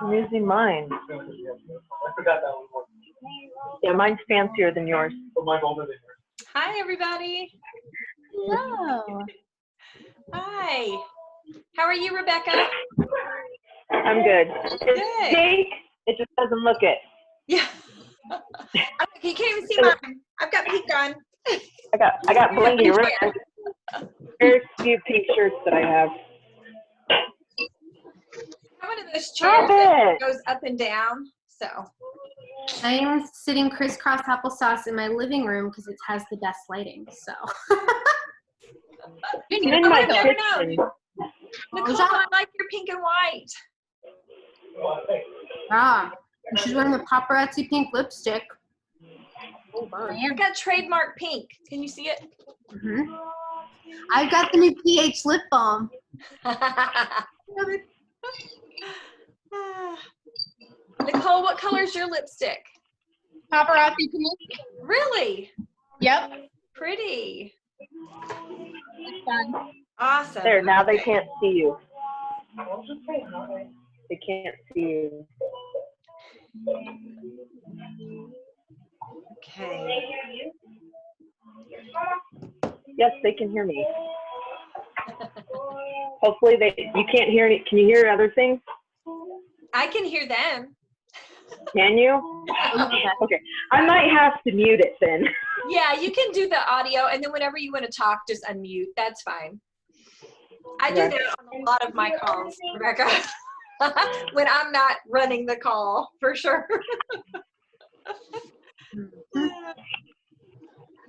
I'm using mine. I forgot that one. Yeah, mine's fancier than yours. But mine's older than yours. Hi, everybody. Hello. Hi. How are you, Rebecca? I'm good. Good. It's pink. It just doesn't look it. Yeah. You can't even see mine. I've got pink on. I got blingy red. Very few pink shirts that I have. I have one of those Stop chairs that it. goes up and down. So. I am sitting crisscross applesauce in my living room because it has the best lighting. So. I'm in my never kitchen. Nicole, I like your pink and white. Ah, she's wearing a paparazzi pink lipstick. Oh, I got trademark pink. Can you see it? Mm-hmm. I got the new pH lip balm. Nicole, what color is your lipstick? Paparazzi pink. Really? Yep. Pretty. It's fun. Awesome. There, now they can't see you. They can't see you. Okay. Yes, they can hear me. Hopefully you can't hear any. Can you hear other things? I can hear them. Can you? Okay. I might have to mute it then. Yeah, you can do the audio, and then whenever you want to talk, just unmute. That's fine. I do Okay. that on a lot of my calls, Rebecca, when I'm not running the call, for sure.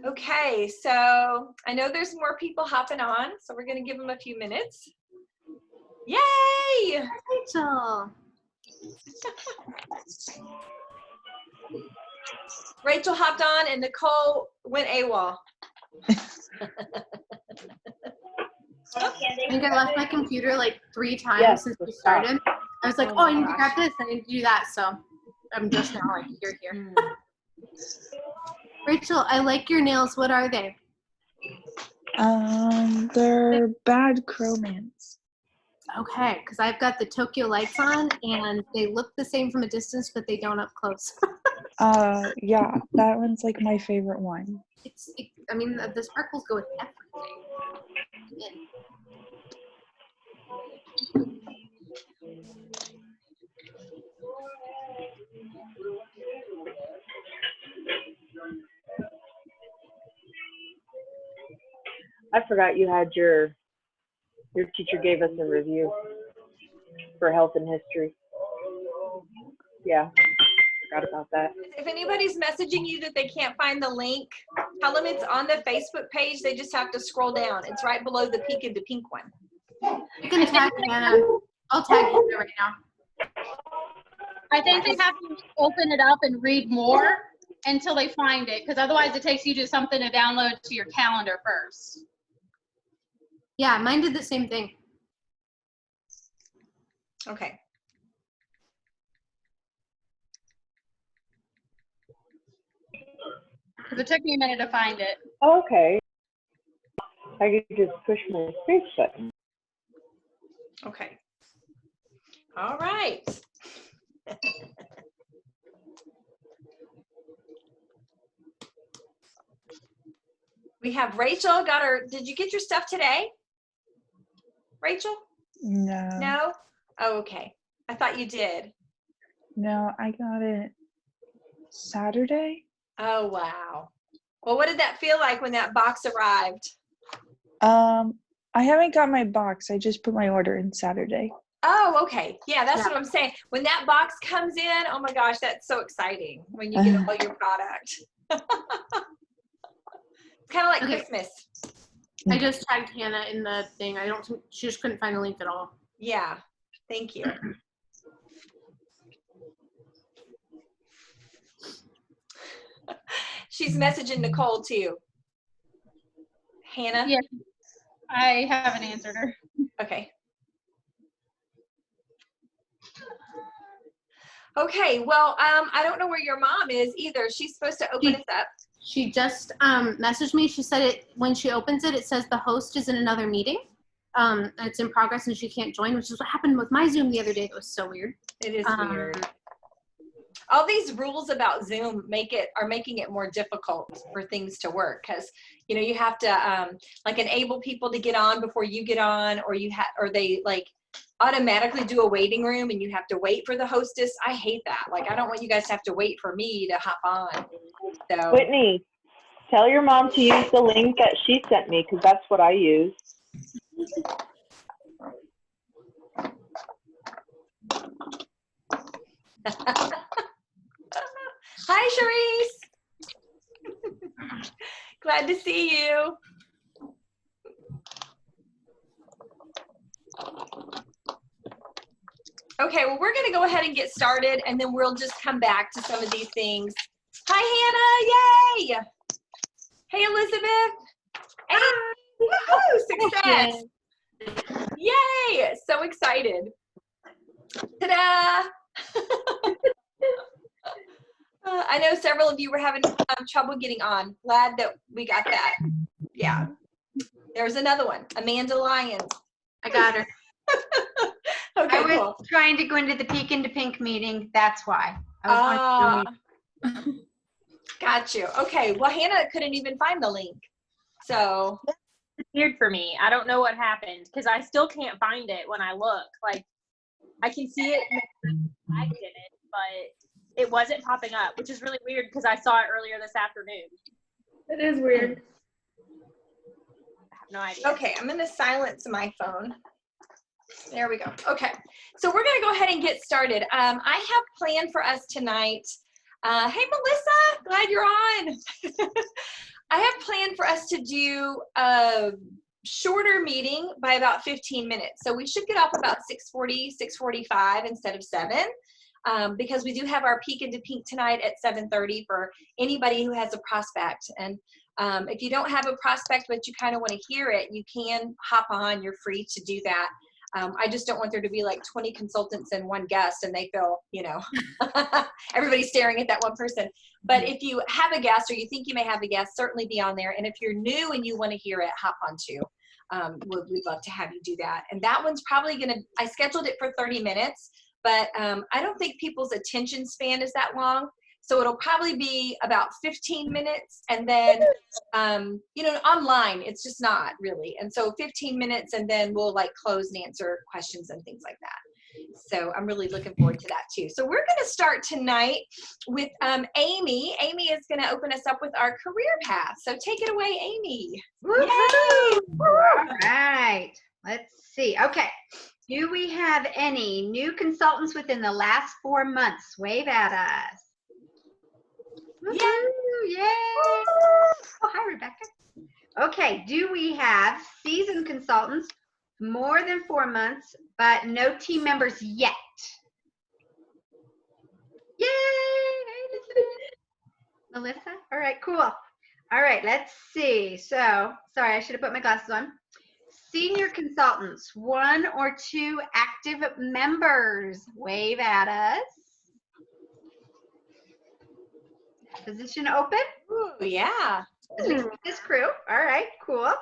Okay, so I know there's more people hopping on, so we're going to give them a few minutes. Yay! Rachel. Rachel hopped on and Nicole went AWOL. I think I left my computer like 3 times Yes, since we let's started. I was like, Oh oh, I my need to grab gosh. this, I need to do that. So I'm just now like, here. Rachel, I like your nails. What are they? They're bad cromance. Okay, because I've got the Tokyo lights on and they look the same from a distance, but they don't up close. Yeah, that one's like my favorite one. I mean, the sparkles go with everything. I forgot you had your teacher gave us a review for health and history. Yeah, forgot about that. If anybody's messaging you that they can't find the link, tell them it's on the Facebook page. They just have to scroll down. It's right below the peak of the pink one. You can tag Hannah. I'll tag Hannah right now. I think they have to open it up and read more until they find it, because otherwise it takes you to something to download to your calendar first. Yeah, mine did the same thing. Okay. Because it took me a minute to find it. Okay. I could just push my space button. Okay. All right. We have Rachel got her. Did you get your stuff today? Rachel? No. No? Oh, okay. I thought you did. No, I got it Saturday. Oh, wow. Well, what did that feel like when that box arrived? I haven't got my box. I just put my order in Saturday. Oh, okay. Yeah, that's what I'm saying. When that box comes in, oh my gosh, that's so exciting when you get all your product. It's kind of like Okay. Christmas. I just tagged Hannah in the thing. She just couldn't find the link at all. Yeah. Thank you. She's messaging Nicole too. Hannah? Yes. I haven't answered her. Okay. Okay, well, I don't know where your mom is either. She's supposed to open us up. She just messaged me. She said it when she opens it, it says the host is in another meeting. it's in progress and she can't join, which is what happened with my Zoom the other day. That was so weird. It is weird. All these rules about Zoom are making it more difficult for things to work, because you have to like enable people to get on before you get on, or they like automatically do a waiting room and you have to wait for the hostess. I hate that. Like, I don't want you guys to have to wait for me to hop on. So Whitney, tell your mom to use the link that she sent me, because that's what I use. Hi, Charisse. Glad to see you. Okay, well, we're going to go ahead and get started, and then we'll just come back to some of these things. Hi, Hannah. Yay. Hey, Elizabeth. Hey. Woohoo, success. Yay. So excited. Ta-da. I know several of you were having trouble getting on. Glad that we got that. Yeah. There's another one. Amanda Lyons. I got her. Okay, I was cool. trying to go into the Peek into Pink meeting. That's why. I was Got you. Okay. Well, Hannah couldn't even find the link. So. It's weird for me. I don't know what happened because I still can't find it when I look. Like, I can see it, I did it, but it wasn't popping up, which is really weird because I saw it earlier this afternoon. It is weird. I have no idea. Okay, I'm going to silence my phone. There we go. Okay, so we're going to go ahead and get started. I have planned for us tonight. Hey, Melissa, glad you're on. I have planned for us to do a shorter meeting by about 15 minutes. So we should get off about 6:40, 6:45 instead of 7. Because we do have our Peek into Pink tonight at 7:30 for anybody who has a prospect. And if you don't have a prospect but you kind of want to hear it, you can hop on. You're free to do that. I just don't want there to be like 20 consultants and one guest and they feel, everybody's staring at that one person. But if you have a guest or you think you may have a guest, certainly be on there. And if you're new and you want to hear it, hop on too. We'd love to have you do that. And that one's probably I scheduled it for 30 minutes. But I don't think people's attention span is that long. So it'll probably be about 15 minutes. And then, online, it's just not really. And so 15 minutes, and then we'll like close and answer questions and things like that. So I'm really looking forward to that too. So we're going to start tonight with Amy. Amy is going to open us up with our career path. So take it away, Amy. Woohoo! All right. Let's see. Okay. Do we have any new consultants within the last 4 months? Wave at us. Woohoo! Yay! Oh, hi, Rebecca. Okay. Do we have seasoned consultants more than 4 months, but no team members yet? Yay! Hey, Melissa. All right, cool. All right, let's see. So, sorry, I should have put my glasses on. Senior consultants, 1 or 2 active members. Wave at us. Position open? Ooh, yeah. This crew. All right, cool.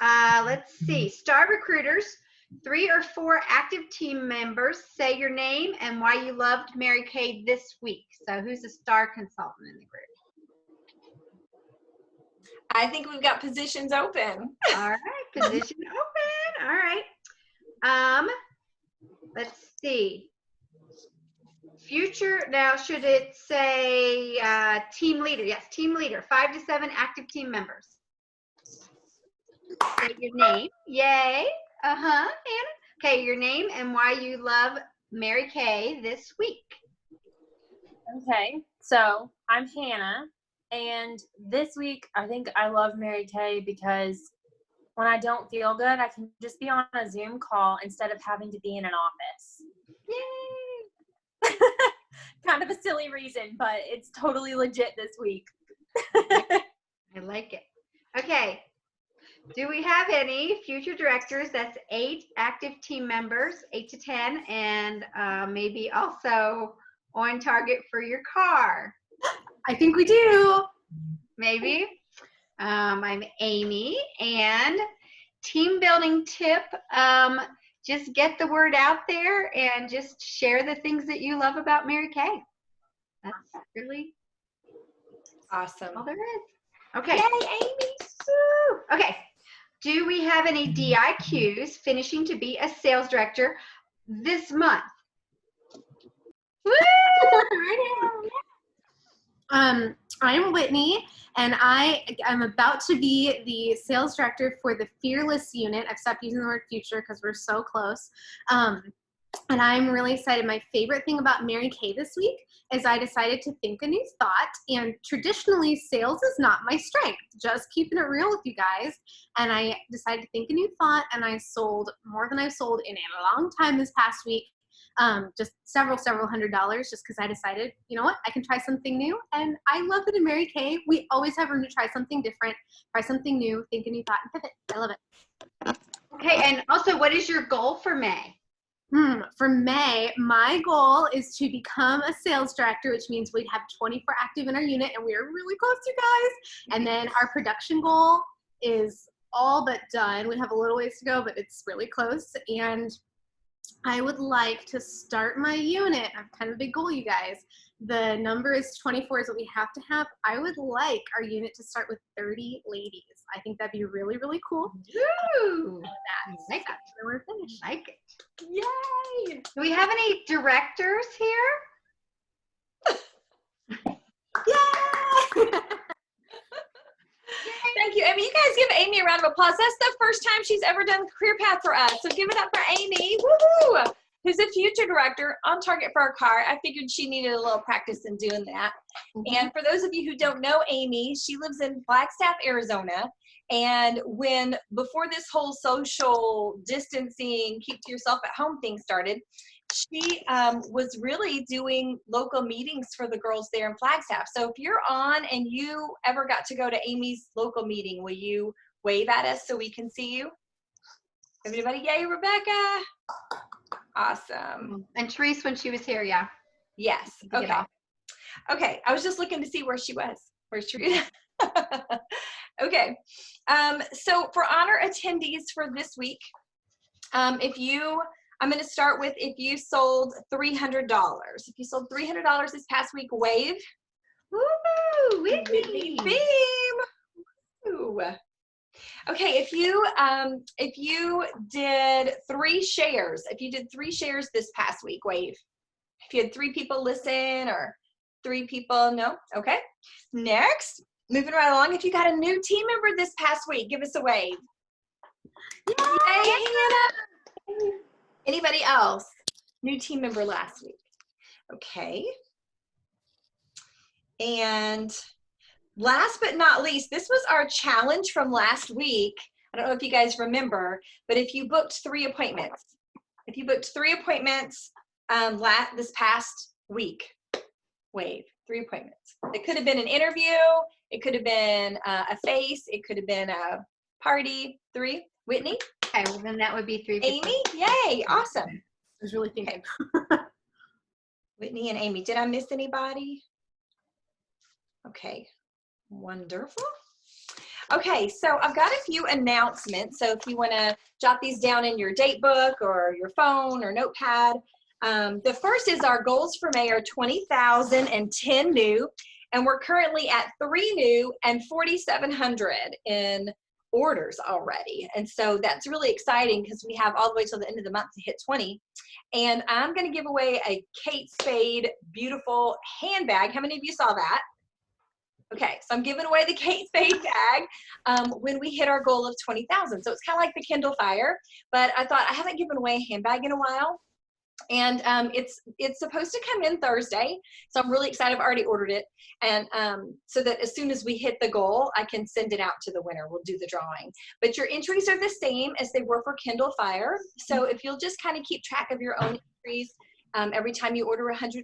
Let's see. Star recruiters, 3 or 4 active team members. Say your name and why you loved Mary Kay this week. So who's a star consultant in the group? I think we've got positions open. All right, position open. All right. Let's see. Future, now should it say team leader? Yes, team leader, 5 to 7 active team members. Say your name. Yay. Hannah. Okay, your name and why you love Mary Kay this week. Okay, so I'm Hannah, and this week I think I love Mary Kay because when I don't feel good, I can just be on a Zoom call instead of having to be in an office. Yay. Kind of a silly reason, but it's totally legit this week. I like it. Okay. Do we have any future directors? That's 8 active team members, 8 to 10, and maybe also on target for your car. I think we do. Maybe. I'm Amy, and team building tip, just get the word out there and just share the things that you love about Mary Kay. That's really Awesome. all there is. Okay. Yay, Amy. Woo. Okay. Do we have any DIQs finishing to be a sales director this month? Woo! I'm Whitney, and I am about to be the sales director for the Fearless unit. I've stopped using the word future because we're so close. And I'm really excited. My favorite thing about Mary Kay this week is I decided to think a new thought. And traditionally, sales is not my strength, just keeping it real with you guys. And I decided to think a new thought, and I sold more than I've sold in a long time this past week. Just several $100s, just because I decided, you know what, I can try something new. And I love it in Mary Kay. We always have room to try something different, try something new, think a new thought, and pivot. I love it. Okay, and also, what is your goal for May? For May, my goal is to become a sales director, which means we'd have 24 active in our unit, and we are really close, you guys. And then our production goal is all but done. We have a little ways to go, but it's really close. And I would like to start my unit. I have kind of a big goal, you guys. The number is 24 is what we have to have. I would like our unit to start with 30 ladies. I think that'd be really, really cool. Woo! That's where we're finished. Like it. Yay. Do we have any directors here? Yay! Thank you, Amy. You guys give Amy a round of applause. That's the first time she's ever done Career Path for us. So give it up for Amy. Woohoo! Who's a future director on target for our car. I figured she needed a little practice in doing that. And for those of you who don't know Amy, she lives in Flagstaff, Arizona. And before this whole social distancing, keep to yourself at home thing started, she was really doing local meetings for the girls there in Flagstaff. So if you're on and you ever got to go to Amy's local meeting, will you wave at us so we can see you? Everybody, yay, Rebecca. Awesome. And Therese, when she was here, yeah. Yes. Get Okay. off. Okay. I was just looking to see where she was. Where's Teresa? Okay. So for honor attendees for this week, I'm going to start with if you sold $300. If you sold $300 this past week, wave. Woo! Whitney Whitney. Beam. Woo. Okay, if you did 3 shares, if you did 3 shares this past week, wave. If you had 3 people listen or 3 people, no? Okay. Next, moving right along, if you got a new team member this past week, give us a wave. Yay, Hannah. Anybody else? New team member last week. Okay. And last but not least, this was our challenge from last week. I don't know if you guys remember, but if you booked 3 appointments, this past week, wave, 3 appointments. It could have been an interview. It could have been a face. It could have been a party. 3. Whitney? Okay, well then that would be 3 people. Amy? Yay, awesome. I was really thinking. Whitney and Amy. Did I miss anybody? Okay, wonderful. Okay, so I've got a few announcements. So if you want to jot these down in your date book or your phone or notepad. The first is our goals for May are 20,010 new, and we're currently at 3 new and 4,700 in orders already. And so that's really exciting because we have all the way till the end of the month to hit 20. And I'm going to give away a Kate Spade beautiful handbag. How many of you saw that? Okay, so I'm giving away the Kate Spade bag when we hit our goal of 20,000. So it's kind of like the Kindle Fire, but I thought I haven't given away a handbag in a while. And it's supposed to come in Thursday, so I'm really excited. I've already ordered it, and so that as soon as we hit the goal, I can send it out to the winner. We'll do the drawing. But your entries are the same as they were for Kindle Fire. So if you'll just kind of keep track of your own entries, Every time you order $100,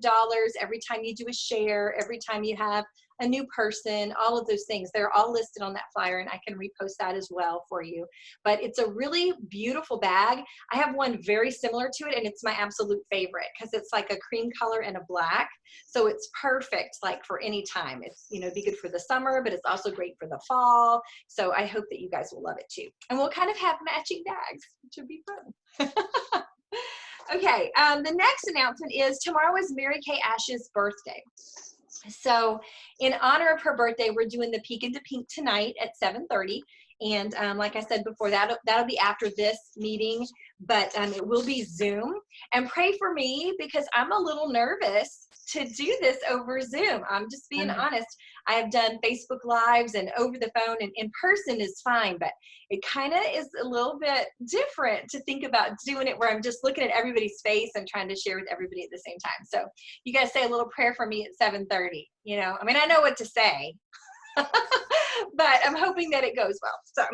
every time you do a share, every time you have a new person, all of those things, they're all listed on that flyer, and I can repost that as well for you. But it's a really beautiful bag. I have one very similar to it, and it's my absolute favorite because it's like a cream color and a black. So it's perfect like for any time. It's, you know, be good for the summer, but it's also great for the fall. So I hope that you guys will love it too. And we'll kind of have matching bags, which would be fun. Okay, the next announcement is tomorrow is Mary Kay Ash's birthday. So in honor of her birthday, we're doing the Peek into Pink tonight at 7:30. And like I said before, that'll be after this meeting, but it will be Zoom. And pray for me because I'm a little nervous to do this over Zoom. I'm just being honest. I have done Facebook Lives and over the phone, and in person is fine, but it kind of is a little bit different to think about doing it where I'm just looking at everybody's face and trying to share with everybody at the same time. So you guys say a little prayer for me at 7:30. You know, I mean, I know what to say. But I'm hoping that it goes well. So,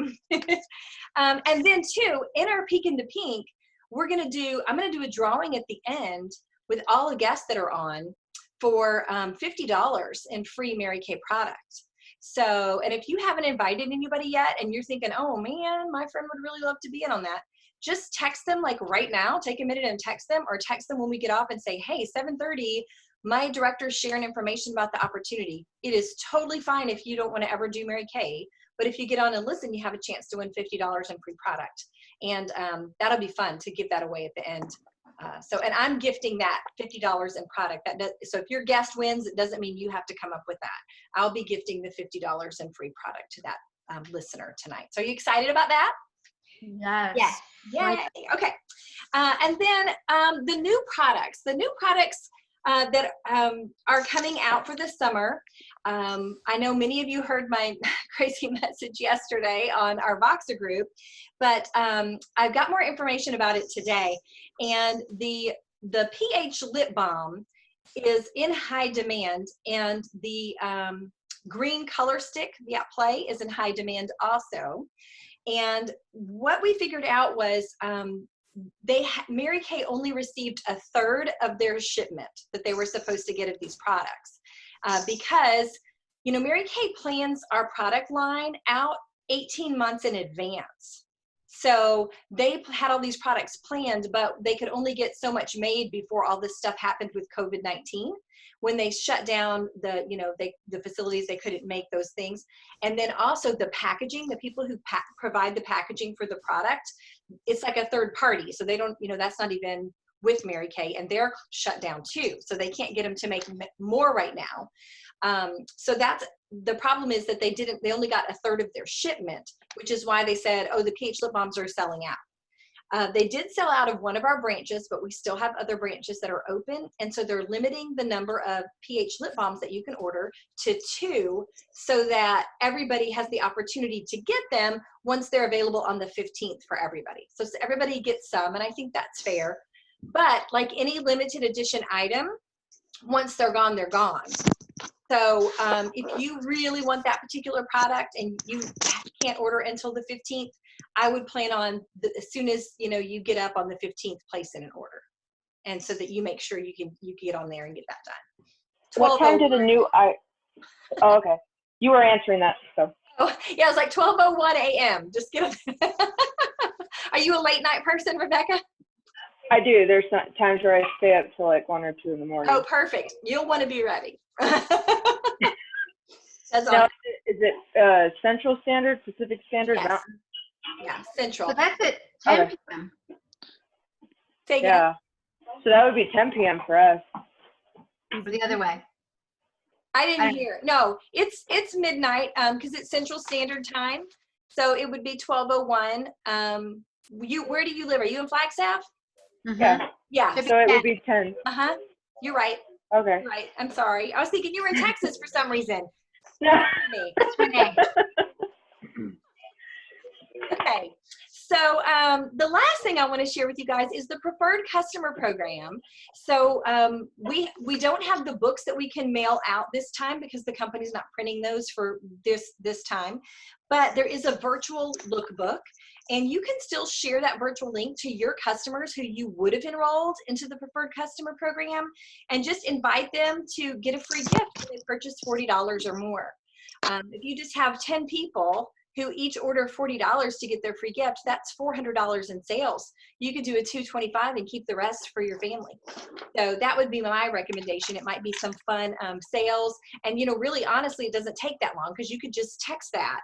and then too, in our Peek into Pink, I'm going to do a drawing at the end with all the guests that are on for $50 in free Mary Kay product. So, and if you haven't invited anybody yet and you're thinking, oh man, my friend would really love to be in on that, just text them like right now, take a minute and text them, or text them when we get off and say, hey, 7:30, my director's sharing information about the opportunity. It is totally fine if you don't want to ever do Mary Kay, but if you get on and listen, you have a chance to win $50 in free product. And that'll be fun to give that away at the end. And I'm gifting that $50 in product. So if your guest wins, it doesn't mean you have to come up with that. I'll be gifting the $50 in free product to that listener tonight. So are you excited about that? Yes. Yes. Yay. Okay. And then the new products that are coming out for the summer. I know many of you heard my crazy message yesterday on our Voxer group, but I've got more information about it today. And the pH lip balm is in high demand, and the green color stick, the At Play, is in high demand also. And what we figured out was Mary Kay only received a third of their shipment that they were supposed to get of these products because, you know, Mary Kay plans our product line out 18 months in advance. So they had all these products planned, but they could only get so much made before all this stuff happened with COVID-19. When they shut down the facilities, they couldn't make those things. And then also the packaging, the people who provide the packaging for the product, it's like a third party. So they don't, that's not even with Mary Kay, and they're shut down too. So they can't get them to make more right now. So that's the problem, is that they only got a third of their shipment, which is why they said, oh, the pH lip balms are selling out. They did sell out of one of our branches, but we still have other branches that are open. And so they're limiting the number of pH lip balms that you can order to 2 so that everybody has the opportunity to get them once they're available on the 15th for everybody. So everybody gets some, and I think that's fair. But like any limited edition item, once they're gone, they're gone. So if you really want that particular product and you can't order until the 15th, I would plan on as soon as you get up on the 15th, placing an order, and so that you make sure you can get on there and get that done. What time did the new Oh, okay. You were answering that, so. Oh, yeah, it was like 12:01 a.m. Just get up. Are you a late night person, Rebecca? I do. There's times where I stay up till like 1 or 2 in the morning. Oh, perfect. You'll want to be ready. Now, is it Central Standard, Pacific Standard, Yes. Mountain? Yeah, Central. So that's at 10 Okay. p.m. Say again. Yeah. So that would be 10 p.m. for us. Or the other way. I didn't hear. No, it's midnight because it's Central Standard Time. So it would be 12:01. Where do you live? Are you in Flagstaff? Mhm. Yeah. Yeah. So it would be 10. Uh-huh. You're right. Okay. You're right. I'm sorry. I was thinking you were in Texas for some reason. Me. That's Renee. Okay. So the last thing I want to share with you guys is the preferred customer program. So we don't have the books that we can mail out this time because the company's not printing those for this time. But there is a virtual lookbook, And you can still share that virtual link to your customers who you would have enrolled into the preferred customer program, and just invite them to get a free gift when they purchase $40 or more. If you just have 10 people who each order $40 to get their free gift, that's $400 in sales. You could do a $225 and keep the rest for your family. So that would be my recommendation. It might be some fun sales. And, you know, really honestly, it doesn't take that long, because you could just text that.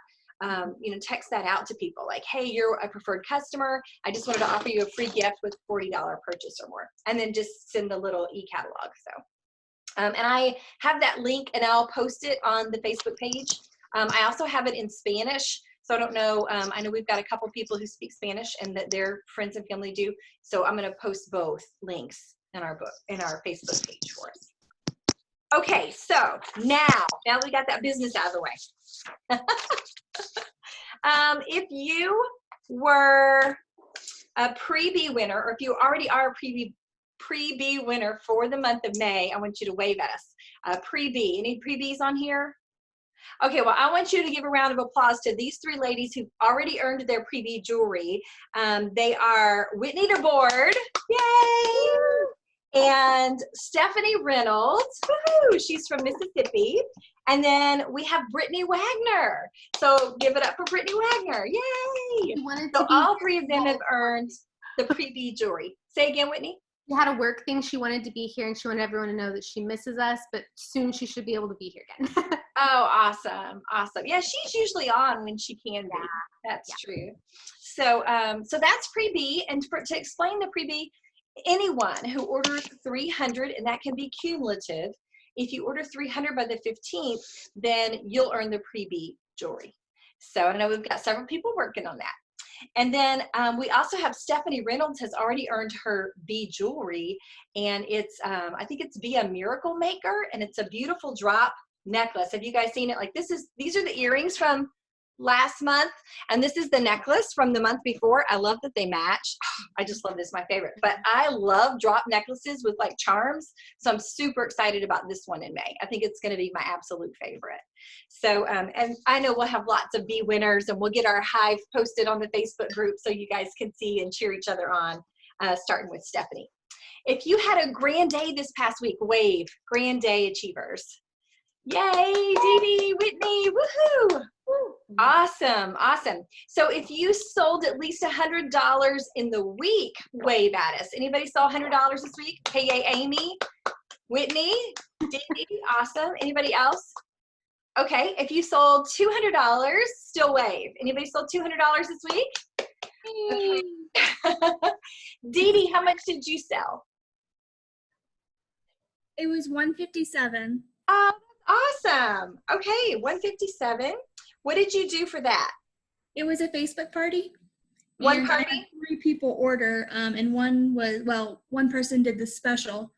You know, text that out to people like, hey, you're a preferred customer. I just wanted to offer you a free gift with $40 purchase or more. And then just send a little e-catalog. So, and I have that link, and I'll post it on the Facebook page. I also have it in Spanish. So I don't know, I know we've got a couple people who speak Spanish and that their friends and family do. So I'm gonna post both links in our Facebook page for us. Okay, so now we got that business out of the way. If you were a pre-bee winner, or if you already are a pre-bee winner for the month of May, I want you to wave at us. Pre-bee, any pre-bees on here? Okay, well, I want you to give a round of applause to these three ladies who've already earned their pre-bee jewelry. They are Whitney DeBoard, yay! And Stephanie Reynolds, woohoo, she's from Mississippi. And then we have Brittany Wagner. So give it up for Brittany Wagner, yay! So all three of them have earned the pre-bee jewelry. Say again, Whitney. She had a work thing. She wanted to be here, and she wanted everyone to know that she misses us, but soon she should be able to be here again. Oh, awesome, awesome. Yeah, she's usually on when she can be. That's true. So, so that's pre-bee, and to explain the pre-bee, anyone who orders 300, and that can be cumulative, if you order 300 by the 15th, then you'll earn the pre-bee jewelry. So I know we've got several people working on that. And then we also have Stephanie Reynolds has already earned her bee jewelry, and it's, I think it's via Miracle Maker, and it's a beautiful drop necklace. Have you guys seen it? Like these are the earrings from last month, and this is the necklace from the month before. I love that they match. I just love this, my favorite. But I love drop necklaces with like charms, so I'm super excited about this one in May. I think it's going to be my absolute favorite. So, and I know we'll have lots of bee winners, and we'll get our hive posted on the Facebook group so you guys can see and cheer each other on, starting with Stephanie. If you had a grand day this past week, wave, grand day achievers. Yay, Dee Dee, Whitney, woohoo! Awesome, awesome. So if you sold at least $100 in the week, wave at us. Anybody saw $100 this week? Hey, yay, Amy, Whitney, Dee Dee, awesome. Anybody else? Okay, if you sold $200, still wave. Anybody sold $200 this week? Okay. Dee Dee, how much did you sell? It was 157. Awesome. Okay, 157. What did you do for that? It was a Facebook party. One And party? I had 3 people order, and one person did the special,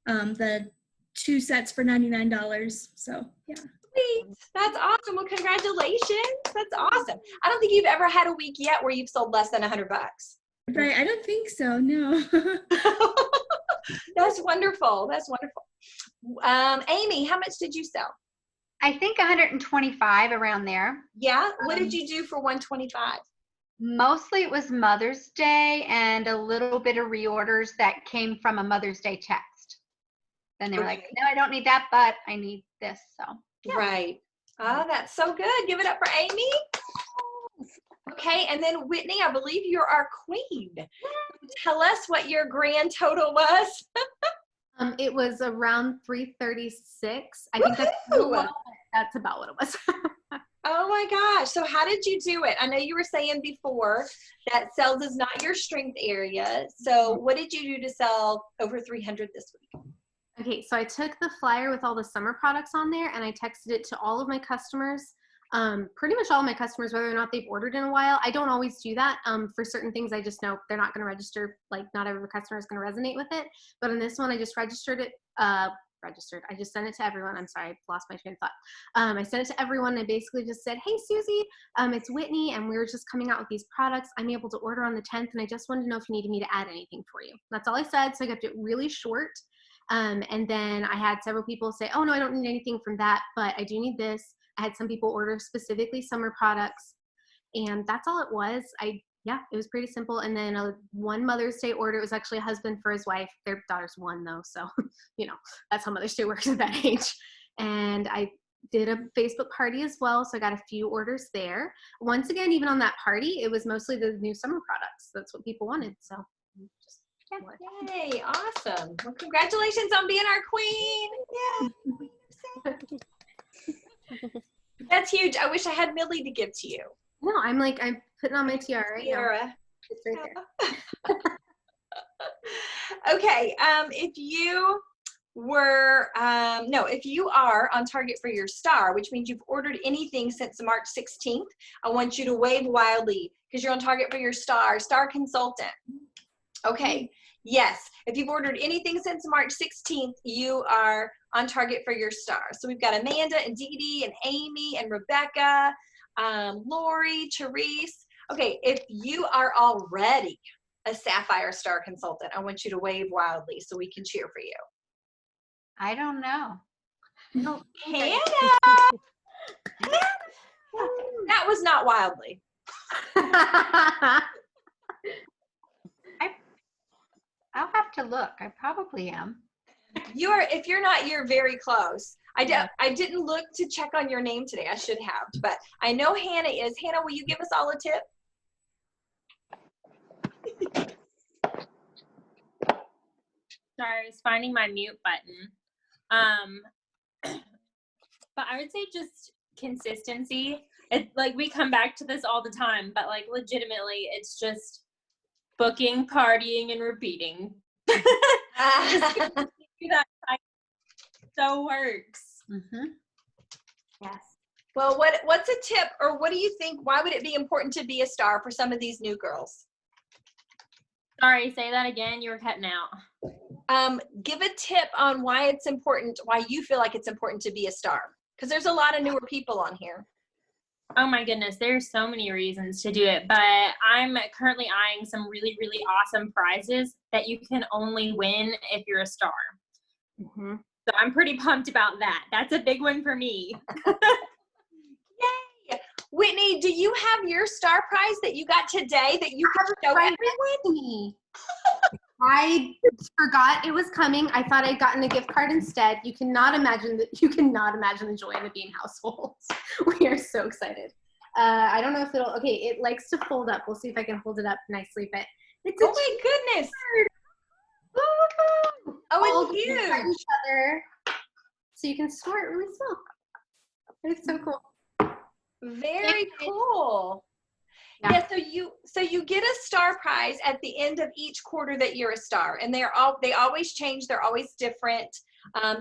the 2 sets for $99. So yeah. Sweet. That's awesome. Well, congratulations. That's awesome. I don't think you've ever had a week yet where you've sold less than $100. Right, I don't think so, no. That's wonderful. That's wonderful. Amy, how much did you sell? I think 125 around there. Yeah. What did you do for 125? Mostly it was Mother's Day and a little bit of reorders that came from a Mother's Day text. Then they were like, no, I don't need that, but I need this. So yeah. Right. Oh, that's so good. Give it up for Amy. Okay, and then Whitney, I believe you're our queen. Tell us what your grand total was. It was around 336. I think that's low, but that's about what it was. Oh my gosh. So how did you do it? I know you were saying before that sales is not your strength area. So what did you do to sell over 300 this week? Okay, so I took the flyer with all the summer products on there, and I texted it to all of my customers. Pretty much all my customers, whether or not they've ordered in a while. I don't always do that. For certain things, I just know they're not going to register. Like, not every customer is going to resonate with it. But in this one, I just registered it. I just sent it to everyone. I'm sorry, I lost my train of thought. I sent it to everyone. And I basically just said, hey, Susie, it's Whitney, and we're just coming out with these products. I'm able to order on the 10th, and I just wanted to know if you needed me to add anything for you. That's all I said. So I kept it really short. And then I had several people say, oh, no, I don't need anything from that, but I do need this. I had some people order specifically summer products, and that's all it was. I yeah, it was pretty simple. And then one Mother's Day order, it was actually a husband for his wife. Their daughter's 1 though. So, that's how Mother's Day works at that age. And I did a Facebook party as well. So I got a few orders there. Once again, even on that party, it was mostly the new summer products. That's what people wanted. So just Yay, awesome. Well, congratulations on being our queen. Yeah. That's huge. I wish I had Millie to give to you. No, I'm putting on my tiara right now. Tiara. It's right there. Okay, if you are on target for your star, which means you've ordered anything since March 16th, I want you to wave wildly because you're on target for your star consultant. Okay, yes, if you've ordered anything since March 16th, you are on target for your star. So we've got Amanda and Dee Dee and Amy and Rebecca, Lori, Therese. Okay, if you are already a Sapphire Star consultant, I want you to wave wildly so we can cheer for you. I don't know. No, Hannah! That was not wildly. I'll have to look. I probably am. If you're not, you're very close. I didn't look to check on your name today. I should have, but I know Hannah is. Hannah, will you give us all a tip? Sorry, I was finding my mute button. But I would say just consistency. It's like we come back to this all the time, but like legitimately, it's just booking, partying, and repeating. That so works. Mm-hmm. Yes. Well, what's a tip, or what do you think? Why would it be important to be a star for some of these new girls? Sorry, say that again. You were cutting out. Give a tip on why it's important, why you feel like it's important to be a star. Because there's a lot of newer people on here. Oh my goodness, there's so many reasons to do it, but I'm currently eyeing some really, really awesome prizes that you can only win if you're a star. Mm-hmm. So I'm pretty pumped about that. That's a big one for me. Yay! Whitney, do you have your star prize that you got today that you can show everyone? I forgot it was coming. I thought I'd gotten a gift card instead. You cannot imagine the joy of the Bean household. We are so excited. I don't know if it likes to fold up. We'll see if I can hold it up nicely, but it's oh my goodness. Oh, it's huge. Each other, so you can store it really small. It's so cool. Very cool. Yeah, so you get a star prize at the end of each quarter that you're a star, and they always change. They're always different.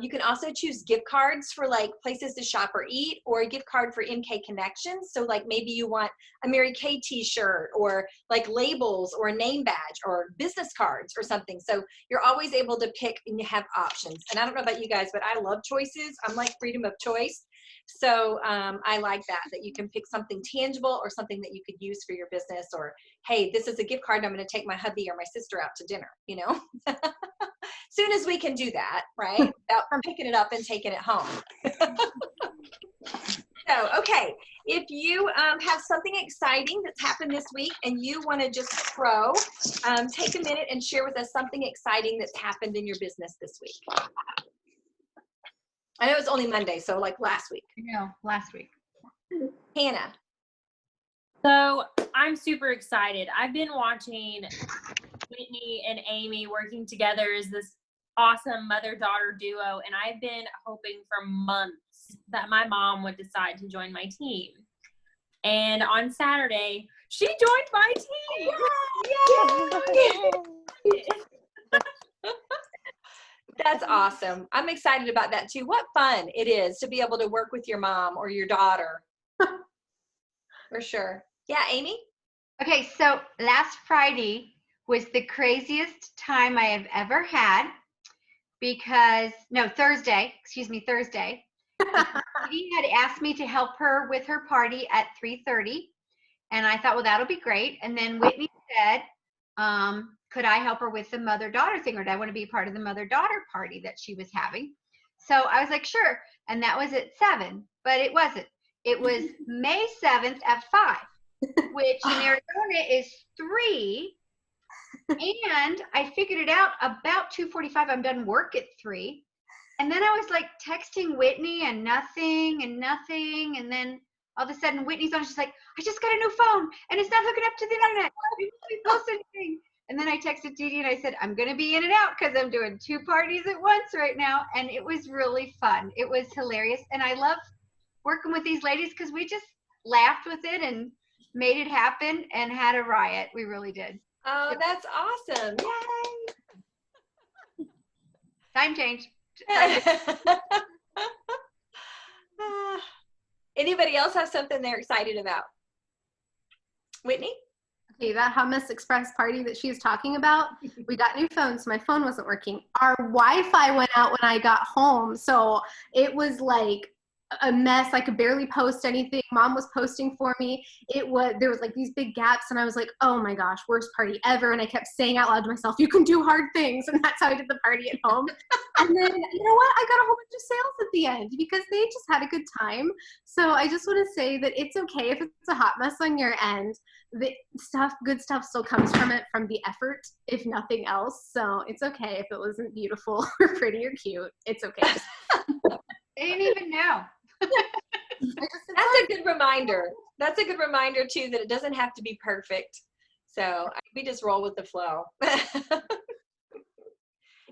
You can also choose gift cards for like places to shop or eat, or a gift card for MK Connections. So like maybe you want a Mary Kay t-shirt, or like labels, or a name badge, or business cards or something. So you're always able to pick and you have options. And I don't know about you guys, but I love choices. I'm like freedom of choice. So I like that you can pick something tangible or something that you could use for your business, or, hey, this is a gift card. I'm going to take my hubby or my sister out to dinner, soon as we can do that, right? Without picking it up and taking it home. So, okay, if you have something exciting that's happened this week and you want to just take a minute and share with us something exciting that's happened in your business this week. I know it's only Monday, so like last week. No, last week. Hannah. So I'm super excited. I've been watching Whitney and Amy working together as this awesome mother-daughter duo, and I've been hoping for months that my mom would decide to join my team. And on Saturday, she joined my team. Yay! That's awesome. I'm excited about that too. What fun it is to be able to work with your mom or your daughter. For sure. Yeah, Amy? Okay, so last Friday was the craziest time I have ever had Thursday. Katie had asked me to help her with her party at 3:30, and I thought, well, that'll be great. And then Whitney said, could I help her with the mother-daughter thing, or did I want to be a part of the mother-daughter party that she was having? So I was like, sure. And that was at 7, but it wasn't. It was May 7th at 5. which in Arizona is 3. And I figured it out about 2:45. I'm done work at 3. And then I was like texting Whitney and nothing. And then all of a sudden Whitney's on. She's like, I just got a new phone and it's not hooking up to the internet. We didn't post anything. And then I texted Dee Dee and I said, I'm going to be in and out because I'm doing 2 parties at once right now. And it was really fun. It was hilarious. And I love working with these ladies because we just laughed with it and made it happen and had a riot. We really did. Oh, that's awesome. Yay. Time change. Anybody else have something they're excited about? Whitney? Okay, that Hummus Express party that she's talking about, we got new phones, so my phone wasn't working. Our Wi-Fi went out when I got home, so it was like a mess. I could barely post anything. Mom was posting for me. There was like these big gaps, and I was like, oh my gosh, worst party ever. And I kept saying out loud to myself, you can do hard things. And that's how I did the party at home. And then, you know what? I got a whole bunch of sales at the end because they just had a good time. So I just want to say that it's okay if it's a hot mess on your end. The good stuff still comes from it, from the effort, if nothing else. So it's okay if it wasn't beautiful or pretty or cute. It's okay. They didn't even know. That's a good reminder. That's a good reminder too, that it doesn't have to be perfect. So we just roll with the flow.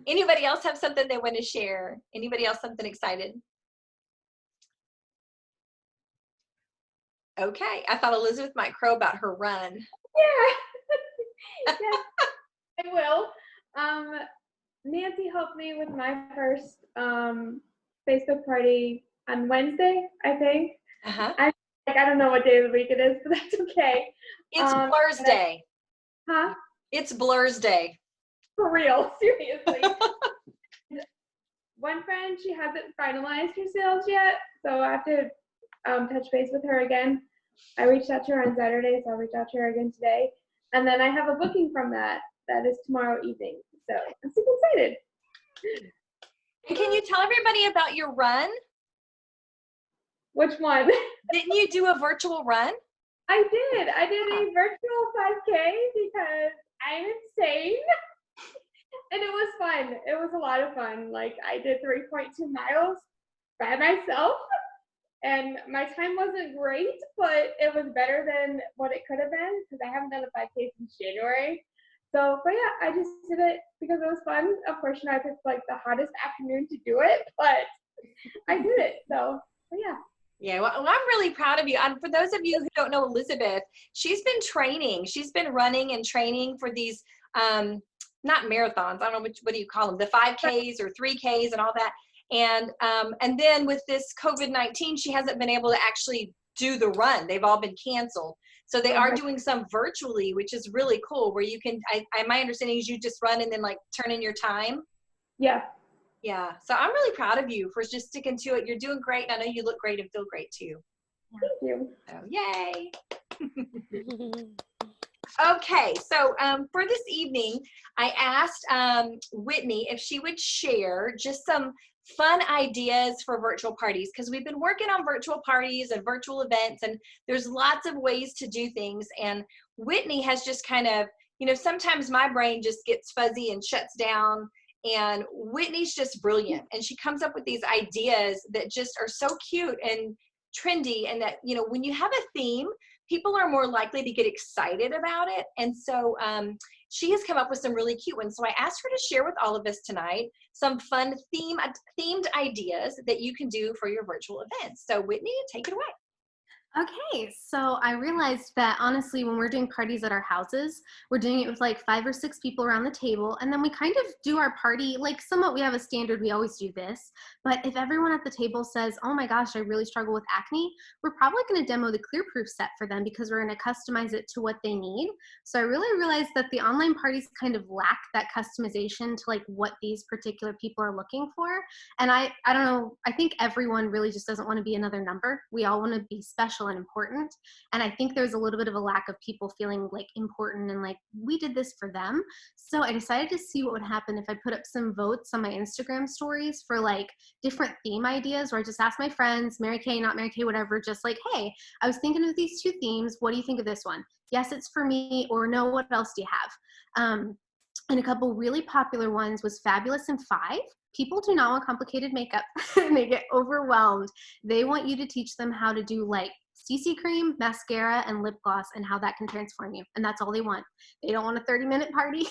Anybody else have something they want to share? Anybody else something excited? Okay, I thought Elizabeth might crow about her run. Yeah. Yes, I will. Nancy helped me with my first Facebook party on Wednesday, I think. Uh-huh. I don't know what day of the week it is, but that's okay. It's Blur's Day. Huh? It's Blur's Day. For real, seriously. One friend, she hasn't finalized her sales yet, so I have to touch base with her again. I reached out to her on Saturday, so I'll reach out to her again today. And then I have a booking from that is tomorrow evening. So I'm super excited. And can you tell everybody about your run? Which one? Didn't you do a virtual run? I did. I did a virtual 5K because I'm insane. And it was fun. It was a lot of fun. Like, I did 3.2 miles by myself. And my time wasn't great, but it was better than what it could have been because I haven't done a 5K since January. So, but yeah, I just did it because it was fun. Of course, I picked like the hottest afternoon to do it, but I did it. So, but yeah. Yeah, well, I'm really proud of you. And for those of you who don't know Elizabeth, she's been training. She's been running and training for these, not marathons. I don't know what do you call them, the 5Ks or 3Ks and all that. And then with this COVID-19, she hasn't been able to actually do the run. They've all been canceled. So they are doing some virtually, which is really cool, where you can, my understanding is you just run and then like turn in your time. Yeah. Yeah. So I'm really proud of you for just sticking to it. You're doing great. And I know you look great and feel great too. Thank you. So yay. Okay, so for this evening, I asked Whitney if she would share just some fun ideas for virtual parties, because we've been working on virtual parties and virtual events, and there's lots of ways to do things. And Whitney has just kind of, you know, sometimes my brain just gets fuzzy and shuts down, and Whitney's just brilliant. And she comes up with these ideas that just are so cute and trendy, and that, you know, when you have a theme, people are more likely to get excited about it. And so she has come up with some really cute ones. So I asked her to share with all of us tonight some fun themed ideas that you can do for your virtual events. So Whitney, take it away. Okay, so I realized that honestly, when we're doing parties at our houses, we're doing it with like 5 or 6 people around the table, and then we kind of do our party, like somewhat we have a standard, we always do this, but if everyone at the table says, oh my gosh, I really struggle with acne, we're probably going to demo the Clearproof set for them because we're going to customize it to what they need. So I really realized that the online parties kind of lack that customization to like what these particular people are looking for, and I don't know, I think everyone really just doesn't want to be another number. We all want to be special special and important. And I think there's a little bit of a lack of people feeling like important and like we did this for them. So I decided to see what would happen if I put up some votes on my Instagram stories for like different theme ideas, where I just ask my friends, Mary Kay, not Mary Kay, whatever, just like, hey, I was thinking of these 2 themes. What do you think of this one? Yes, it's for me, or no, what else do you have? And a couple really popular ones was Fabulous in 5. People do not want complicated makeup and they get overwhelmed. They want you to teach them how to do like CC cream, mascara, and lip gloss and how that can transform you. And that's all they want. They don't want a 30-minute party.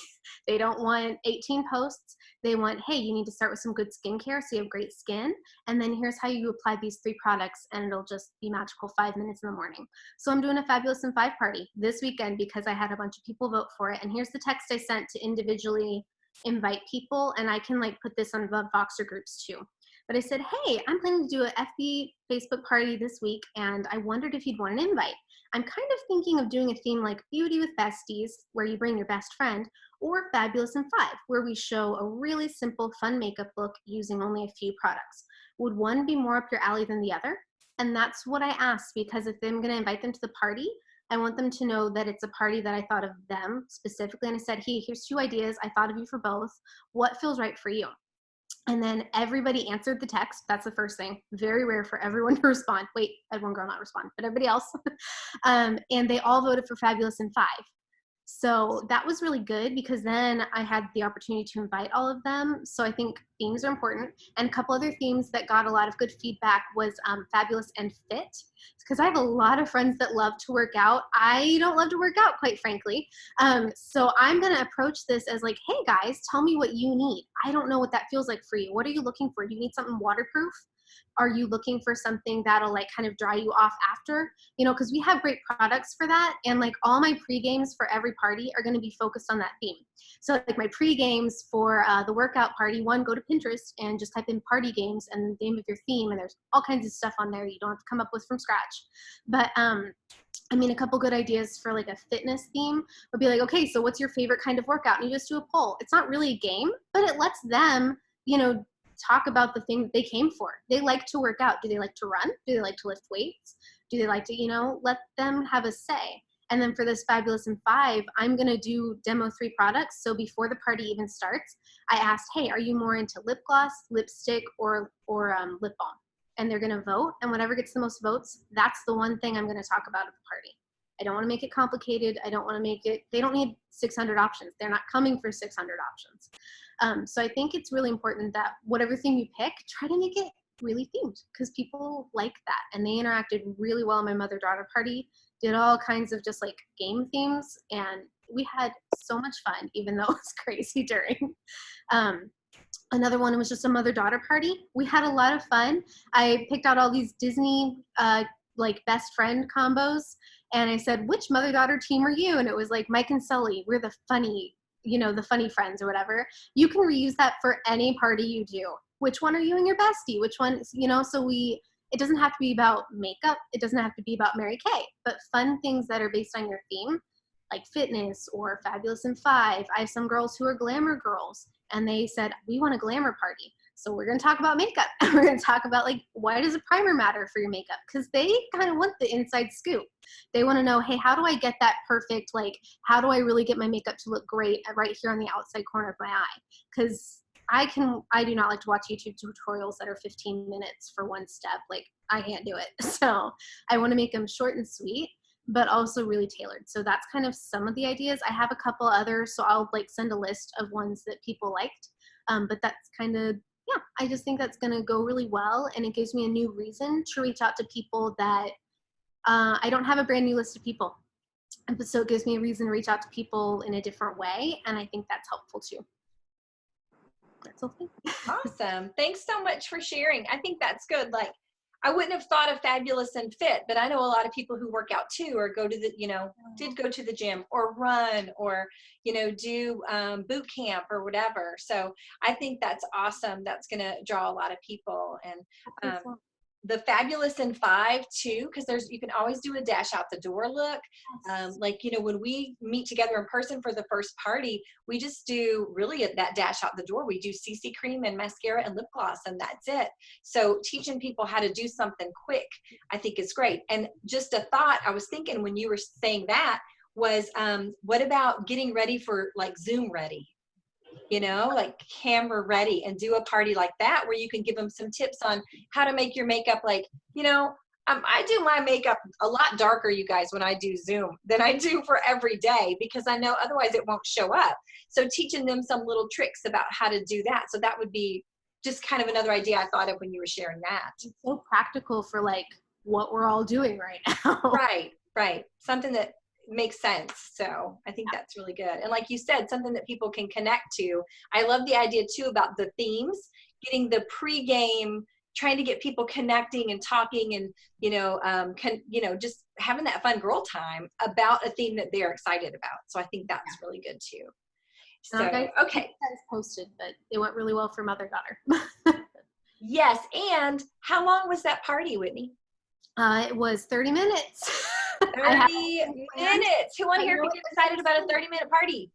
They don't want 18 posts. They want, hey, you need to start with some good skincare so you have great skin. And then here's how you apply these 3 products and it'll just be magical 5 minutes in the morning. So I'm doing a Fabulous in 5 party this weekend because I had a bunch of people vote for it. And here's the text I sent to individually invite people, and I can like put this on the Voxer groups too. But I said, hey, I'm planning to do a FB Facebook party this week, and I wondered if you'd want an invite. I'm kind of thinking of doing a theme like Beauty with Besties, where you bring your best friend, or Fabulous in 5, where we show a really simple, fun makeup look using only a few products. Would one be more up your alley than the other? And that's what I asked, because if I'm gonna invite them to the party, I want them to know that it's a party that I thought of them specifically. And I said, hey, here's 2 ideas. I thought of you for both. What feels right for you? And then everybody answered the text. That's the first thing. Very rare for everyone to respond. Wait, I had one girl not respond, but everybody else. And they all voted for Fabulous in 5. So that was really good because then I had the opportunity to invite all of them. So I think themes are important. And a couple other themes that got a lot of good feedback was Fabulous and Fit. Because I have a lot of friends that love to work out. I don't love to work out, quite frankly. So I'm going to approach this as like, hey guys, tell me what you need. I don't know what that feels like for you. What are you looking for? Do you need something waterproof? Are you looking for something that'll like kind of dry you off after? You know, because we have great products for that. And like all my pre-games for every party are going to be focused on that theme. So like my pre-games for the workout party, one, go to Pinterest and just type in party games and the name of your theme. And there's all kinds of stuff on there you don't have to come up with from scratch. But I mean, a couple good ideas for like a fitness theme would be like, okay, so what's your favorite kind of workout? And you just do a poll. It's not really a game, but it lets them, you know, talk about the thing that they came for. They like to work out. Do they like to run? Do they like to lift weights? Do they like to, you know, let them have a say. And then for this Fabulous in 5, I'm going to do demo 3 products. So before the party even starts, I asked, hey, are you more into lip gloss, lipstick, or lip balm? And they're going to vote. And whatever gets the most votes, that's the one thing I'm going to talk about at the party. I don't want to make it complicated. I don't want to make it, they don't need 600 options. They're not coming for 600 options. So I think it's really important that whatever thing you pick, try to make it really themed because people like that. And they interacted really well in my mother-daughter party, did all kinds of just like game themes. And we had so much fun, even though it was crazy during. Another one was just a mother-daughter party. We had a lot of fun. I picked out all these Disney like best friend combos. And I said, which mother-daughter team are you? And it was like Mike and Sully. We're the funny, you know, the funny friends or whatever. You can reuse that for any party you do. Which one are you and your bestie? Which one, you know, so it doesn't have to be about makeup. It doesn't have to be about Mary Kay, but fun things that are based on your theme, like fitness or Fabulous in 5. I have some girls who are glamour girls and they said, we want a glamour party. So we're going to talk about makeup. We're going to talk about like, why does a primer matter for your makeup? Because they kind of want the inside scoop. They want to know, hey, how do I get that perfect, like, how do I really get my makeup to look great right here on the outside corner of my eye? Because I do not like to watch YouTube tutorials that are 15 minutes for one step. Like, I can't do it. So I want to make them short and sweet, but also really tailored. So that's kind of some of the ideas. I have a couple others, so I'll like send a list of ones that people liked. But that's kind of, yeah, I just think that's going to go really well. And it gives me a new reason to reach out to people that I don't have a brand new list of people. And so it gives me a reason to reach out to people in a different way. And I think that's helpful too. That's okay. Awesome. Thanks so much for sharing. I think that's good. Like, I wouldn't have thought of Fabulous and Fit, but I know a lot of people who work out too, or go to the, you know, did go to the gym or run or, you know, do boot camp or whatever. So I think that's awesome. That's going to draw a lot of people. And the Fabulous in 5 too, because you can always do a dash out the door look. Like, you know, when we meet together in person for the first party, we just do really that dash out the door. We do CC cream and mascara and lip gloss, and that's it. So teaching people how to do something quick, I think is great. And just a thought I was thinking when you were saying that was, what about getting ready for like Zoom ready? You know, like camera ready, and do a party like that where you can give them some tips on how to make your makeup. Like, you know, I do my makeup a lot darker, you guys, when I do Zoom than I do for every day, because I know otherwise it won't show up. So teaching them some little tricks about how to do that. So that would be just kind of another idea I thought of when you were sharing that. It's so practical for like what we're all doing right now. Right. Something that makes sense. So I think that's really good. And like you said, something that people can connect to. I love the idea too about the themes, getting the pregame, trying to get people connecting and talking, and just having that fun girl time about a theme that they're excited about. So I think that's really good too. So okay. That's posted, but it went really well for mother-daughter. Yes. And how long was that party, Whitney? It was 30 minutes. 30 minutes. Who on here can get excited about a 30-minute party?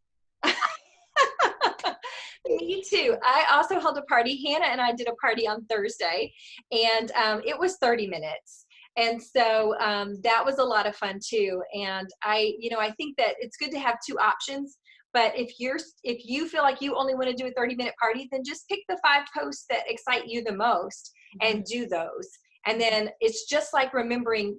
Me too. I also held a party. Hannah and I did a party on Thursday, and it was 30 minutes. And so that was a lot of fun too. And I think that it's good to have two options. But if you feel like you only want to do a 30-minute party, then just pick the 5 posts that excite you the most and do those. And then it's just like remembering,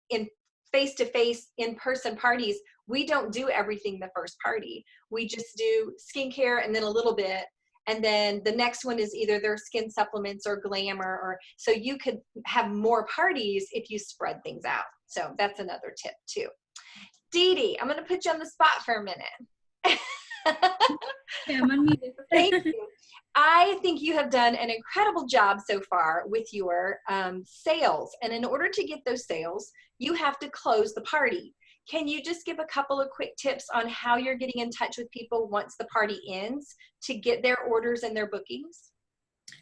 in face-to-face, in-person parties, we don't do everything the first party. We just do skincare and then a little bit. And then the next one is either their skin supplements or glamour, so you could have more parties if you spread things out. So that's another tip too. Dee Dee, I'm going to put you on the spot for a minute. Yeah, I'm unmuted. Thank you. I think you have done an incredible job so far with your sales. And in order to get those sales, you have to close the party. Can you just give a couple of quick tips on how you're getting in touch with people once the party ends to get their orders and their bookings?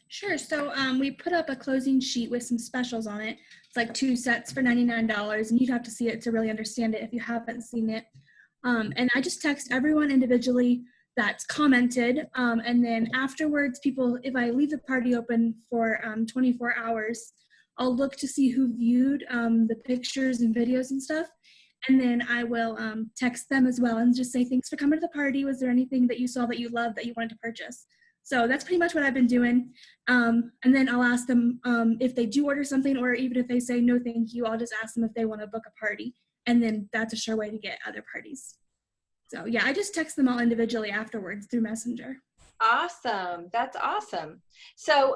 Sure. So we put up a closing sheet with some specials on it. It's like 2 sets for $99, and you'd have to see it to really understand it if you haven't seen it. And I just text everyone individually that's commented. And then afterwards, if I leave the party open for 24 hours, I'll look to see who viewed the pictures and videos and stuff. And then I will text them as well and just say, thanks for coming to the party. Was there anything that you saw that you loved that you wanted to purchase? So that's pretty much what I've been doing. And then I'll ask them if they do order something, or even if they say no thank you, I'll just ask them if they want to book a party. And then that's a sure way to get other parties. So yeah, I just text them all individually afterwards through Messenger. Awesome. That's awesome. So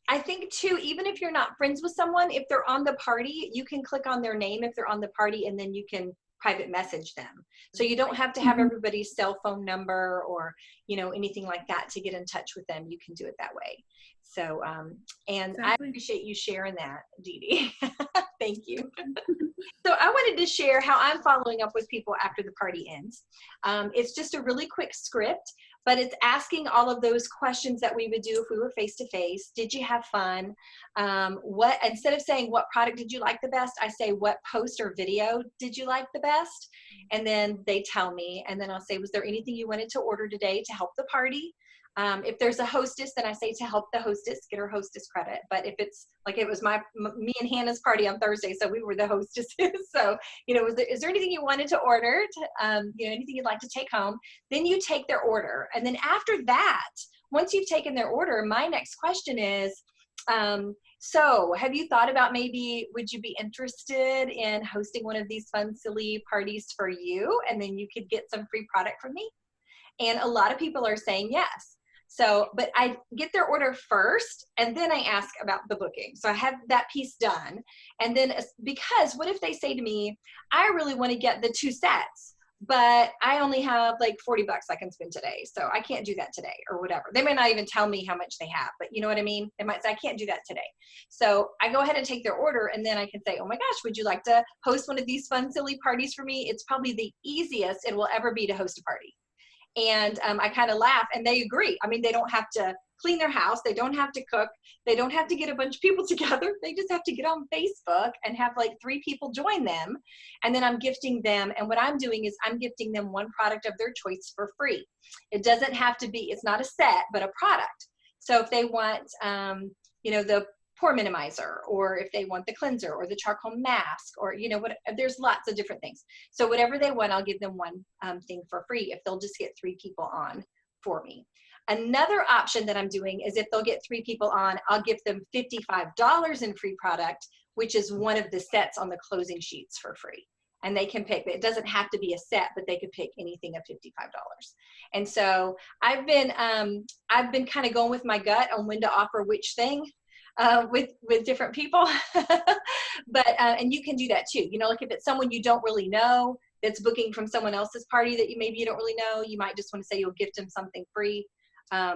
I think too, even if you're not friends with someone, if they're on the party, you can click on their name if they're on the party, and then you can private message them. So you don't have to have everybody's cell phone number or, anything like that to get in touch with them. You can do it that way. So, and exactly. I appreciate you sharing that, Dee Dee. Thank you. So I wanted to share how I'm following up with people after the party ends. It's just a really quick script, but it's asking all of those questions that we would do if we were face-to-face. Did you have fun? Instead of saying what product did you like the best, I say what post or video did you like the best? And then they tell me, and then I'll say, was there anything you wanted to order today to help the party? If there's a hostess, then I say to help the hostess, get her hostess credit. But if it's like it was me and Hannah's party on Thursday, so we were the hostesses. So, is there anything you wanted to order? Anything you'd like to take home? Then you take their order. And then after that, once you've taken their order, my next question is, so have you thought about would you be interested in hosting one of these fun, silly parties for you? And then you could get some free product from me. And a lot of people are saying yes. So, but I get their order first, and then I ask about the booking. So I have that piece done. And then, because what if they say to me, I really want to get the 2 sets, but I only have like $40 I can spend today. So I can't do that today, or whatever. They may not even tell me how much they have, but you know what I mean? They might say, I can't do that today. So I go ahead and take their order, and then I can say, oh my gosh, would you like to host one of these fun, silly parties for me? It's probably the easiest it will ever be to host a party. And I kind of laugh, and they agree. I mean, they don't have to clean their house. They don't have to cook. They don't have to get a bunch of people together. They just have to get on Facebook and have like 3 people join them. And then I'm gifting them. And what I'm doing is I'm gifting them one product of their choice for free. It doesn't have to be, it's not a set, but a product. So if they want, the pore minimizer, or if they want the cleanser or the charcoal mask, or, there's lots of different things. So whatever they want, I'll give them one thing for free if they'll just get 3 people on for me. Another option that I'm doing is if they'll get 3 people on, I'll give them $55 in free product, which is one of the sets on the closing sheets for free. And they can pick, it doesn't have to be a set, but they could pick anything of $55. And so I've been kind of going with my gut on when to offer which thing with different people. But, and you can do that too. Like if it's someone you don't really know that's booking from someone else's party that maybe you don't really know, you might just want to say you'll gift them something free,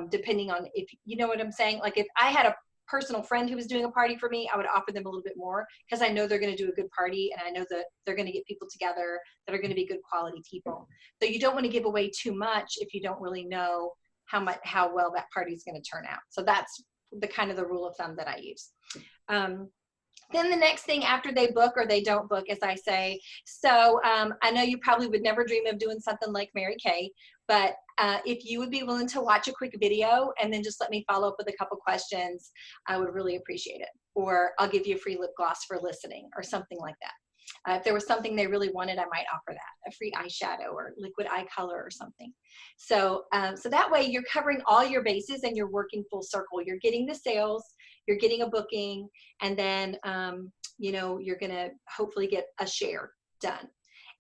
depending on if, you know what I'm saying? Like if I had a personal friend who was doing a party for me, I would offer them a little bit more because I know they're going to do a good party, and I know that they're going to get people together that are going to be good quality people. So you don't want to give away too much if you don't really know how well that party is going to turn out. So that's the kind of the rule of thumb that I use. Then the next thing after they book or they don't book, as I say, so I know you probably would never dream of doing something like Mary Kay, but if you would be willing to watch a quick video and then just let me follow up with a couple questions, I would really appreciate it. Or I'll give you a free lip gloss for listening or something like that. If there was something they really wanted, I might offer that, a free eyeshadow or liquid eye color or something. So, so that way you're covering all your bases and you're working full circle. You're getting the sales, you're getting a booking, and then, you're going to hopefully get a share done.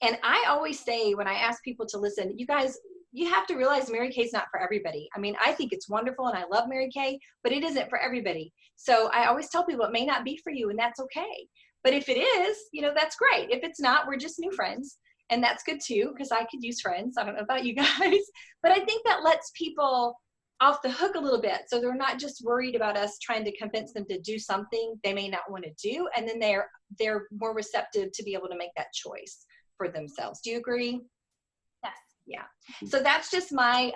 And I always say when I ask people to listen, you guys, you have to realize Mary Kay's not for everybody. I mean, I think it's wonderful and I love Mary Kay, but it isn't for everybody. So I always tell people it may not be for you, and that's okay. But if it is, that's great. If it's not, we're just new friends, and that's good too, because I could use friends. I don't know about you guys, but I think that lets people off the hook a little bit. So they're not just worried about us trying to convince them to do something they may not want to do. And then they're more receptive to be able to make that choice for themselves. Do you agree? Yes. Yeah. So that's just my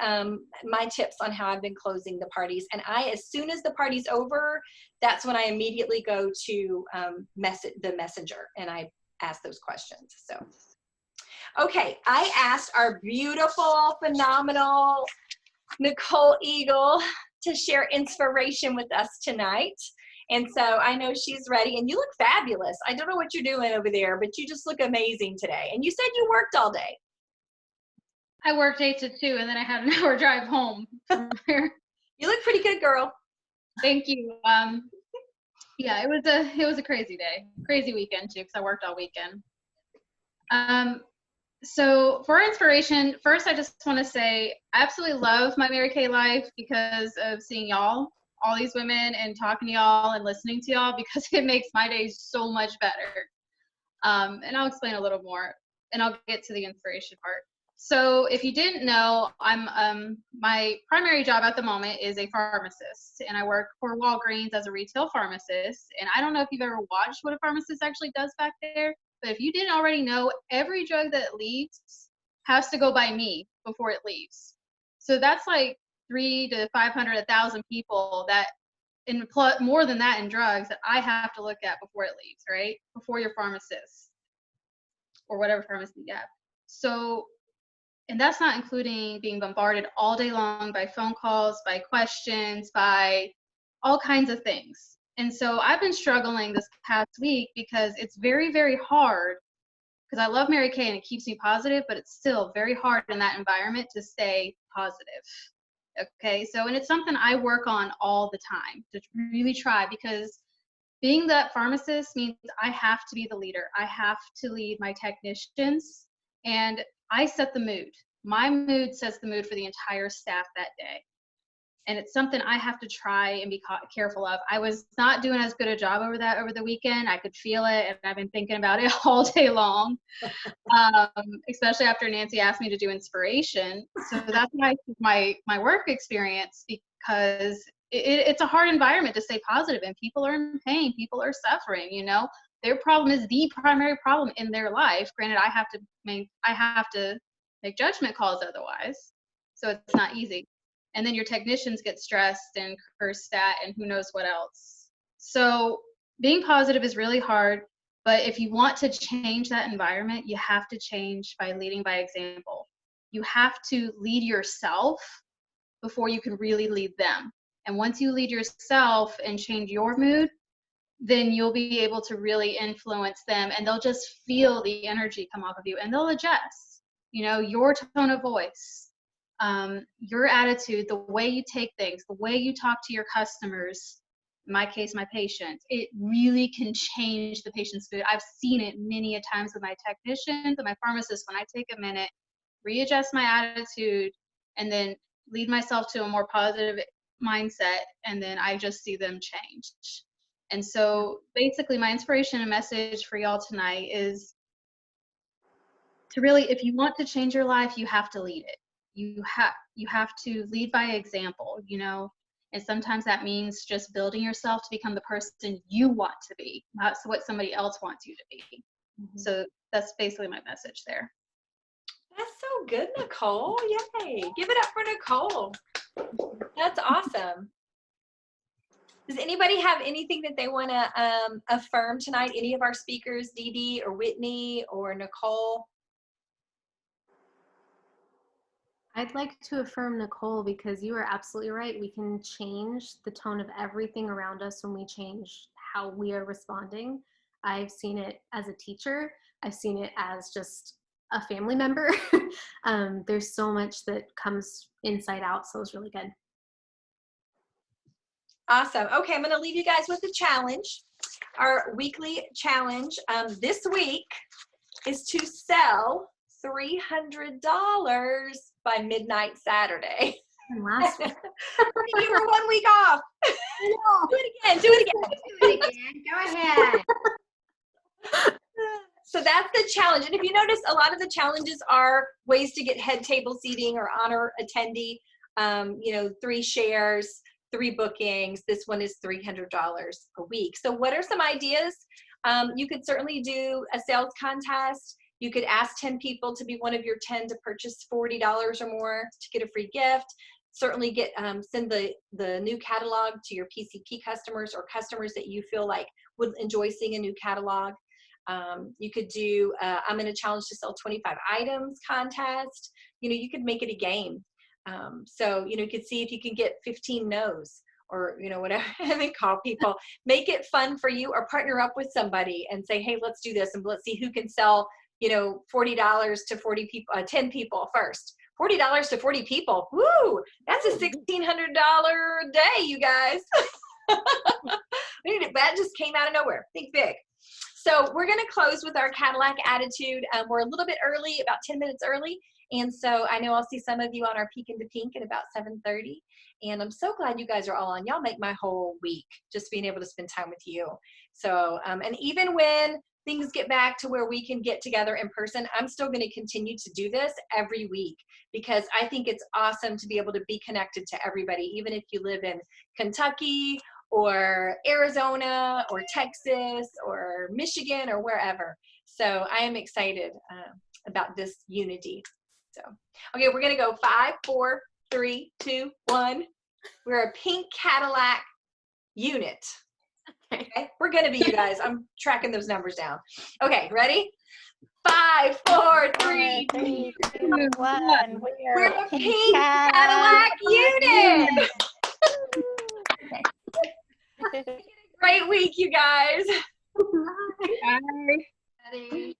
my tips on how I've been closing the parties. And as soon as the party's over, that's when I immediately go to the messenger and I ask those questions. So, okay, I asked our beautiful, phenomenal Nicole Eagle to share inspiration with us tonight. And so I know she's ready, and you look fabulous. I don't know what you're doing over there, but you just look amazing today. And you said you worked all day. I worked 8 to 2, and then I had an hour drive home from here. You look pretty good, girl. Thank you. Yeah, it was a crazy day, crazy weekend too, because I worked all weekend. So for inspiration, first I just want to say I absolutely love my Mary Kay life because of seeing y'all, all these women, and talking to y'all and listening to y'all, because it makes my days so much better. And I'll explain a little more, and I'll get to the inspiration part. So if you didn't know, I'm my primary job at the moment is a pharmacist, and I work for Walgreens as a retail pharmacist. And I don't know if you've ever watched what a pharmacist actually does back there, but if you didn't already know, every drug that leaves has to go by me before it leaves. So that's like 300 to 500, 1,000 people that, and more than that in drugs, that I have to look at before it leaves, right? Before your pharmacist or whatever pharmacy you have. So, and that's not including being bombarded all day long by phone calls, by questions, by all kinds of things. And so I've been struggling this past week because it's very, very hard, because I love Mary Kay and it keeps me positive, but it's still very hard in that environment to stay positive. Okay, so, and it's something I work on all the time to really try, because being that pharmacist means I have to be the leader. I have to lead my technicians, and I set the mood. My mood sets the mood for the entire staff that day. And it's something I have to try and be careful of. I was not doing as good a job over the weekend. I could feel it, and I've been thinking about it all day long, especially after Nancy asked me to do inspiration. So that's my work experience, because it's a hard environment to stay positive, and people are in pain. People are suffering, Their problem is the primary problem in their life. Granted, I have to make judgment calls otherwise, so it's not easy. And then your technicians get stressed and cursed at and who knows what else. So being positive is really hard, but if you want to change that environment, you have to change by leading by example. You have to lead yourself before you can really lead them. And once you lead yourself and change your mood, then you'll be able to really influence them, and they'll just feel the energy come off of you, and they'll adjust. You know, your tone of voice, your attitude, the way you take things, the way you talk to your customers, in my case, my patients, it really can change the patient's mood. I've seen it many a times with my technicians and my pharmacists when I take a minute, readjust my attitude, and then lead myself to a more positive mindset, and then I just see them change. And so basically my inspiration and message for y'all tonight is to really, if you want to change your life, you have to lead it. You have to lead by example, you know, and sometimes that means just building yourself to become the person you want to be, not what somebody else wants you to be. Mm-hmm. So that's basically my message there. That's so good, Nicole. Yay. Give it up for Nicole. That's awesome. Does anybody have anything that they want to affirm tonight? Any of our speakers, Dee Dee or Whitney or Nicole? I'd like to affirm Nicole, because you are absolutely right. We can change the tone of everything around us when we change how we are responding. I've seen it as a teacher. I've seen it as just a family member. There's so much that comes inside out, so it's really good. Awesome. Okay, I'm going to leave you guys with a challenge. Our weekly challenge this week is to sell $300 by midnight Saturday. Last week. You were 1 week off. Do it again. Do it again. Do it again. Go ahead. So that's the challenge. And if you notice, a lot of the challenges are ways to get head table seating or honor attendee. 3 shares, 3 bookings. This one is $300 a week. So what are some ideas? You could certainly do a sales contest. You could ask 10 people to be one of your 10 to purchase $40 or more to get a free gift. Certainly send the new catalog to your PCP customers or customers that you feel like would enjoy seeing a new catalog. You could do I'm in a challenge to sell 25 items contest. You could make it a game. You could see if you can get 15 no's or, whatever they call people. Make it fun for you, or partner up with somebody and say, hey, let's do this and let's see who can sell, $40 to 40 people, 10 people first. $40 to 40 people. Woo! That's a $1,600 a day, you guys. That just came out of nowhere. Think big. So we're going to close with our Cadillac attitude. We're a little bit early, about 10 minutes early. And so I know I'll see some of you on our Peek into Pink at about 7:30. And I'm so glad you guys are all on. Y'all make my whole week, just being able to spend time with you. So, and even when things get back to where we can get together in person, I'm still going to continue to do this every week, because I think it's awesome to be able to be connected to everybody, even if you live in Kentucky or Arizona or Texas or Michigan or wherever. So I am excited about this unity. So, okay, we're going to go 5, 4, 3, 2, 1. We're a pink Cadillac unit. Okay, we're going to be, you guys. I'm tracking those numbers down. Okay, ready? 5, 4, 3, 2, 1. We're a pink Cadillac unit. Great week, you guys. Bye. Bye.